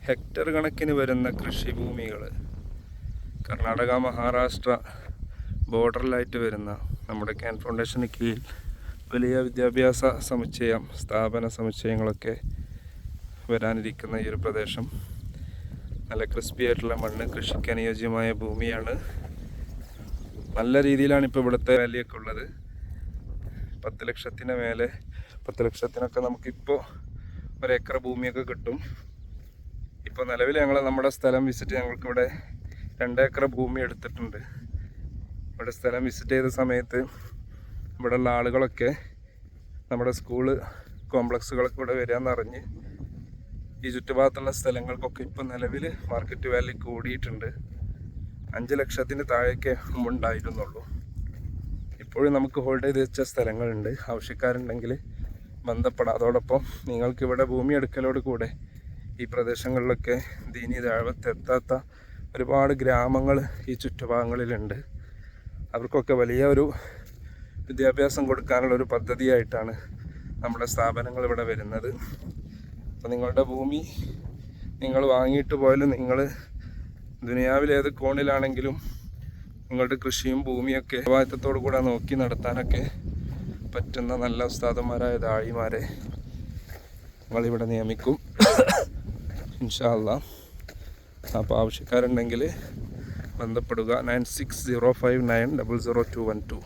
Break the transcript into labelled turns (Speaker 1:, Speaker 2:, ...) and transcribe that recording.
Speaker 1: Hectare കണക്കിന് വരുന്ന കൃഷിഭൂമികൾ കർണാടക മഹാരാഷ്ട്ര ബോർഡറിലായിട്ട് വരുന്ന നമ്മുടെ ക്യാൻ ഫൗണ്ടേഷന് കീഴിൽ വലിയ വിദ്യാഭ്യാസ സ്ഥാപന സമുച്ചയങ്ങളൊക്കെ വരാനിരിക്കുന്ന ഈ ഒരു പ്രദേശം നല്ല ക്രിസ്പി ആയിട്ടുള്ള മണ്ണ്, കൃഷിക്ക് അനുയോജ്യമായ ഭൂമിയാണ്. നല്ല രീതിയിലാണ് ഇപ്പോൾ ഇവിടുത്തെ വാല്യൊക്കെ ഉള്ളത്. 10 ലക്ഷത്തിന് മേലെ, 10 ലക്ഷത്തിനൊക്കെ നമുക്കിപ്പോൾ ഒരേക്കർ ഭൂമിയൊക്കെ കിട്ടും. ഇപ്പോൾ നിലവിൽ നമ്മുടെ സ്ഥലം വിസിറ്റ് ഞങ്ങൾക്കിവിടെ 2 ഏക്കർ ഭൂമി എടുത്തിട്ടുണ്ട്. ഇവിടെ സ്ഥലം വിസിറ്റ് ചെയ്ത സമയത്ത് ഇവിടെയുള്ള ആളുകളൊക്കെ നമ്മുടെ സ്കൂള് കോംപ്ലക്സുകളൊക്കെ ഇവിടെ വരികയെന്നറിഞ്ഞ് ഈ ചുറ്റുഭാഗത്തുള്ള സ്ഥലങ്ങൾക്കൊക്കെ ഇപ്പോൾ നിലവിൽ മാർക്കറ്റ് വാല്യൂ കൂടിയിട്ടുണ്ട്. 5 ലക്ഷത്തിന് താഴേക്ക് ഉണ്ടായിരുന്നുള്ളൂ. ഇപ്പോഴും നമുക്ക് ഹോൾഡ് ചെയ്ത് വെച്ച സ്ഥലങ്ങളുണ്ട്. ആവശ്യക്കാരുണ്ടെങ്കിൽ ബന്ധപ്പെടാം. അതോടൊപ്പം നിങ്ങൾക്കിവിടെ ഭൂമി എടുക്കലോട് കൂടെ ഈ പ്രദേശങ്ങളിലൊക്കെ ദീനീ താഴ്വത്തെത്താത്ത ഒരുപാട് ഗ്രാമങ്ങൾ ഈ ചുറ്റുഭാഗങ്ങളിലുണ്ട്. അവർക്കൊക്കെ വലിയ ഒരു വിദ്യാഭ്യാസം കൊടുക്കാനുള്ളൊരു പദ്ധതിയായിട്ടാണ് നമ്മുടെ സ്ഥാപനങ്ങൾ ഇവിടെ വരുന്നത്. അപ്പോൾ നിങ്ങളുടെ ഭൂമി നിങ്ങൾ വാങ്ങിയിട്ട് പോയാലും നിങ്ങൾ ദുനിയാവിൽ ഏത് കോണിലാണെങ്കിലും നിങ്ങളുടെ കൃഷിയും ഭൂമിയൊക്കെ ഉത്തരവാദിത്തത്തോടു കൂടെ നോക്കി നടത്താനൊക്കെ പറ്റുന്ന നല്ല ഉസ്താദന്മാരായ ദാഴിമാരെ ഞങ്ങളിവിടെ നിയമിക്കും ഇൻഷാ അല്ലാഹ്. അപ്പോൾ ആവശ്യക്കാരുണ്ടെങ്കിൽ ബന്ധപ്പെടുക 9605900212.